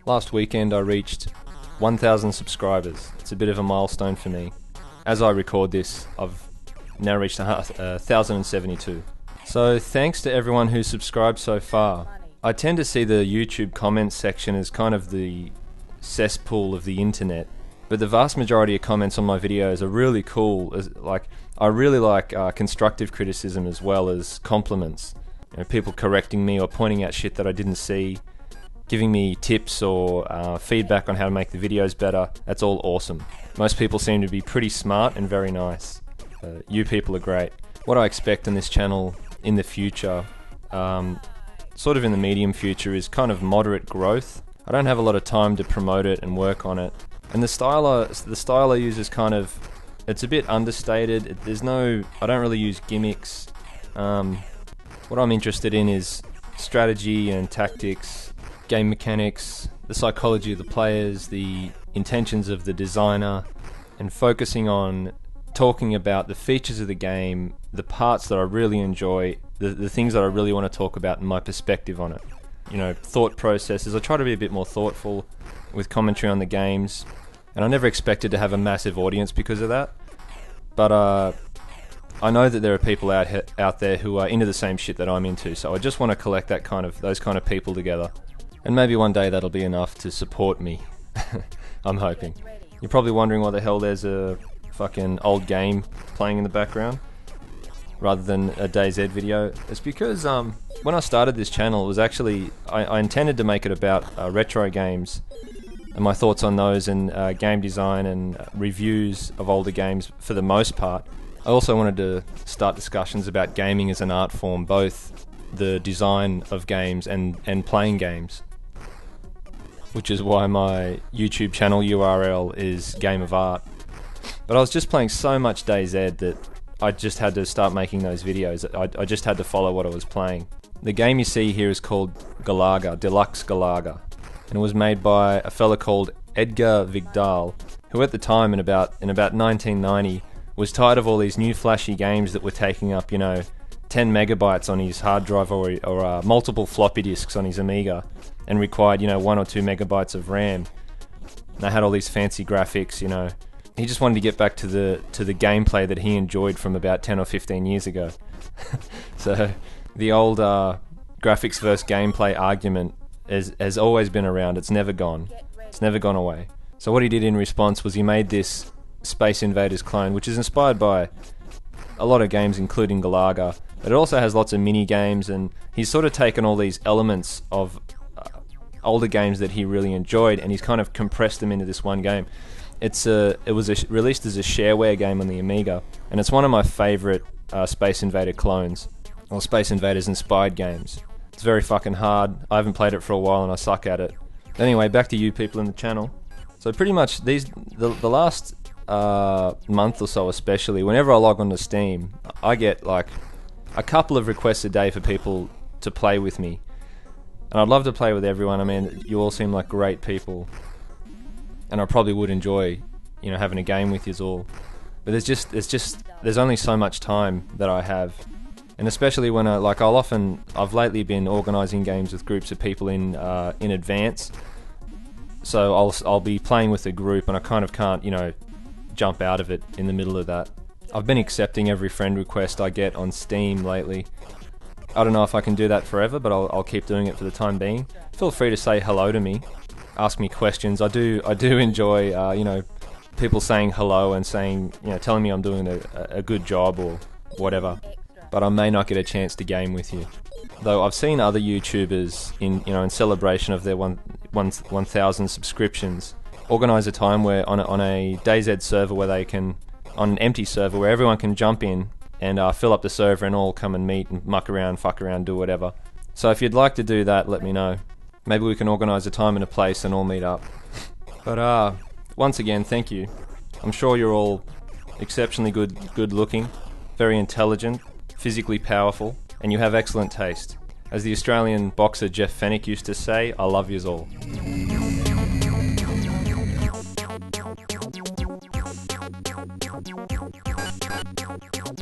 Last weekend I reached 1,000 subscribers. It's a bit of a milestone for me. As I record this, I've now reached 1,072. So thanks to everyone who's subscribed so far. I tend to see the YouTube comments section as kind of the cesspool of the internet, but the vast majority of comments on my videos are really cool. I really like constructive criticism as well as compliments. You know, people correcting me or pointing out shit that I didn't see, giving me tips or feedback on how to make the videos better. That's all awesome. Most people seem to be pretty smart and very nice. You people are great. What I expect on this channel in the future, sort of in the medium future, is kind of moderate growth. I don't have a lot of time to promote it and work on it. And the style I use is kind of, it's a bit understated. I don't really use gimmicks. What I'm interested in is strategy and tactics, game mechanics, the psychology of the players, the intentions of the designer, and focusing on talking about the features of the game, the parts that I really enjoy, the things that I really want to talk about, and my perspective on it. You know, thought processes. I try to be a bit more thoughtful with commentary on the games, and I never expected to have a massive audience because of that. But I know that there are people out there who are into the same shit that I'm into, so I just want to collect those kind of people together. And maybe one day that'll be enough to support me. I'm hoping. You're probably wondering why the hell there's a fucking old game playing in the background rather than a DayZ video. It's because when I started this channel, it was actually I intended to make it about retro games and my thoughts on those, and game design and reviews of older games for the most part. I also wanted to start discussions about gaming as an art form, both the design of games and playing games, which is why my YouTube channel URL is Game of Art. But I was just playing so much DayZ that I just had to start making those videos. I just had to follow what I was playing. The game you see here is called Galaga, Deluxe Galaga, and it was made by a fella called Edgar Vigdal, who at the time, in about 1990, was tired of all these new flashy games that were taking up, 10 megabytes on his hard drive or multiple floppy disks on his Amiga, and required 1 or 2 megabytes of RAM. They had all these fancy graphics. He just wanted to get back to the gameplay that he enjoyed from about 10 or 15 years ago. So the old graphics versus gameplay argument has always been around. It's never gone. It's never gone away. So what he did in response was he made this Space Invaders clone, which is inspired by a lot of games, including Galaga, but it also has lots of mini games, and he's sort of taken all these elements of older games that he really enjoyed, and he's kind of compressed them into this one game. It was released as a shareware game on the Amiga, and it's one of my favourite Space Invader clones, or Space Invaders inspired games. It's very fucking hard. I haven't played it for a while and I suck at it. Anyway, back to you people in the channel. So pretty much the last month or so especially, whenever I log onto Steam, I get like a couple of requests a day for people to play with me. And I'd love to play with everyone. I mean, you all seem like great people, and I probably would enjoy, having a game with you all. But there's only so much time that I have, and especially when I've lately been organising games with groups of people in advance. So I'll be playing with a group, and I kind of can't, jump out of it in the middle of that. I've been accepting every friend request I get on Steam lately. I don't know if I can do that forever, but I'll keep doing it for the time being. Feel free to say hello to me, ask me questions. I do enjoy, people saying hello and saying, telling me I'm doing a good job or whatever. But I may not get a chance to game with you. Though I've seen other YouTubers in celebration of their 1,000 subscriptions, organise a time where on a DayZ server where they can, on an empty server where everyone can jump in and fill up the server and all come and meet and muck around, fuck around, do whatever. So if you'd like to do that, let me know. Maybe we can organise a time and a place and all meet up. But once again, thank you. I'm sure you're all exceptionally good looking, very intelligent, physically powerful, and you have excellent taste. As the Australian boxer Jeff Fennick used to say, I love yous all.